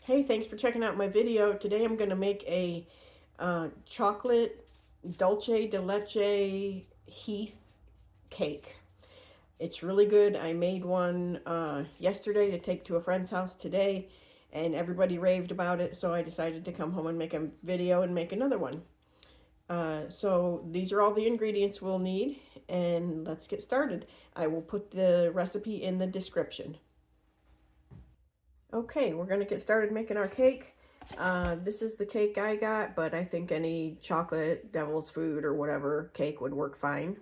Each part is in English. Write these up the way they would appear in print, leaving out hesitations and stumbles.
Hey, thanks for checking out my video. Today I'm going to make a chocolate Dulce De Leche Heath cake. It's really good. I made one yesterday to take to a friend's house today, and everybody raved about it, so I decided to come home and make a video and make another one. So these are all the ingredients we'll need, and let's get started. I will put the recipe in the description. Okay, we're going to get started making our cake. This is the cake I got, but I think any chocolate devil's food or whatever cake would work fine.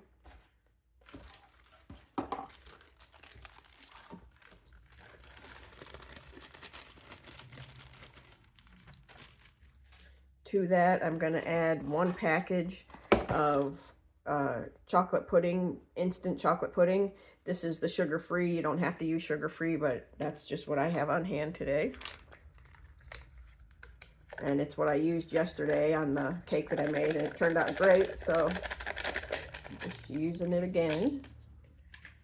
To that, I'm going to add 1 package of chocolate pudding, instant chocolate pudding. This is the sugar-free. You don't have to use sugar-free, but that's just what I have on hand today. And it's what I used yesterday on the cake that I made, and it turned out great, so I'm just using it again.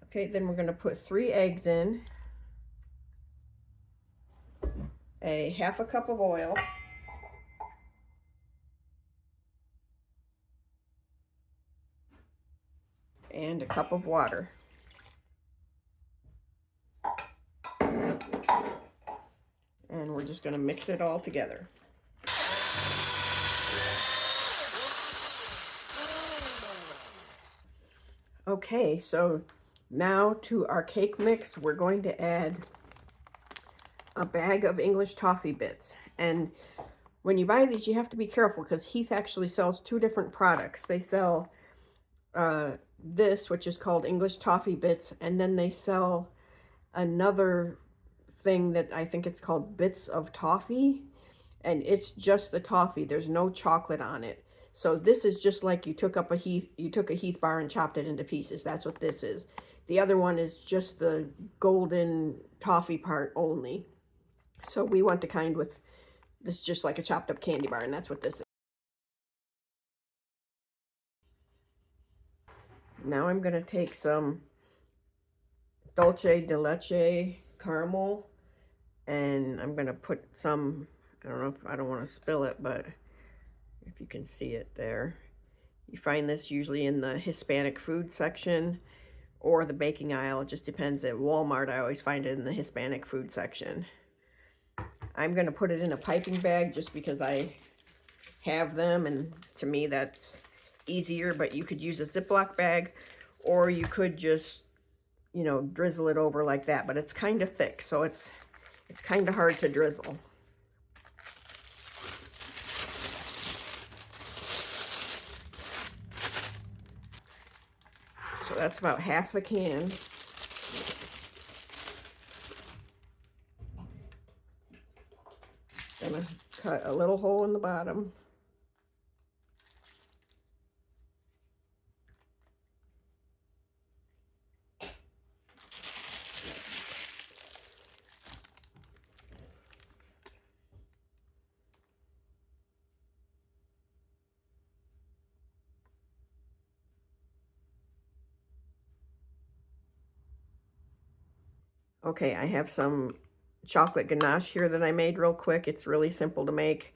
Okay, then we're going to put 3 eggs in, a 1/2 cup of oil, and a cup of water. And we're just going to mix it all together. Okay, so now to our cake mix, we're going to add a bag of English toffee bits. And when you buy these, you have to be careful because Heath actually sells 2 different products. They sell this, which is called English toffee bits, and then they sell another thing that I think it's called bits of toffee, and it's just the toffee. There's no chocolate on it. So this is just like you took a Heath bar and chopped it into pieces. That's what this is. The other one is just the golden toffee part only. So we want the kind with this, just like a chopped up candy bar, and that's what this is. Now I'm going to take some Dulce De Leche caramel, and I'm going to put some, I don't want to spill it, but if you can see it there. You find this usually in the Hispanic food section or the baking aisle. It just depends. At Walmart, I always find it in the Hispanic food section. I'm going to put it in a piping bag just because I have them, and to me that's easier, but you could use a Ziploc bag, or you could just, you know, drizzle it over like that, but it's kind of thick, so it's kind of hard to drizzle. So that's about 1/2 the can. Gonna cut a little hole in the bottom. Okay, I have some chocolate ganache here that I made real quick. It's really simple to make.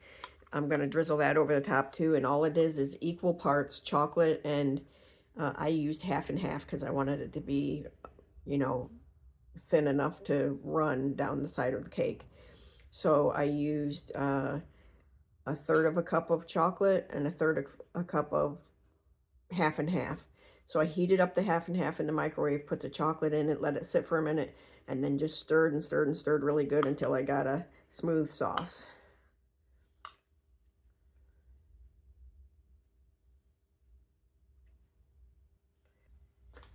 I'm going to drizzle that over the top too, and all it is equal parts chocolate, and I used 1/2 and 1/2 because I wanted it to be, you know, thin enough to run down the side of the cake. So I used 1/3 of a cup of chocolate and 1/3 of a cup of 1/2 and 1/2. So I heated up the 1/2 and 1/2 in the microwave, put the chocolate in it, let it sit for a minute, and then just stirred and stirred and stirred really good until I got a smooth sauce.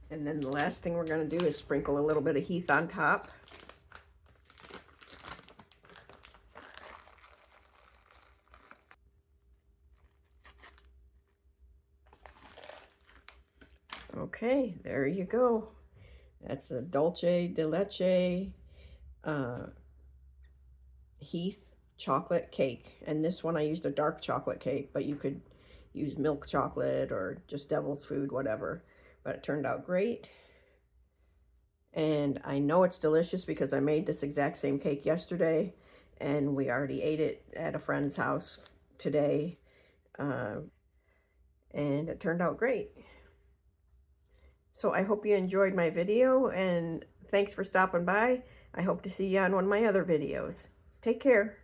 And then the last thing we're going to do is sprinkle a little bit of Heath on top. Okay, there you go. That's a Dulce De Leche Heath chocolate cake. And this one I used a dark chocolate cake, but you could use milk chocolate or just devil's food, whatever. But it turned out great. And I know it's delicious because I made this exact same cake yesterday, and we already ate it at a friend's house today, and it turned out great. So I hope you enjoyed my video, and thanks for stopping by. I hope to see you on one of my other videos. Take care.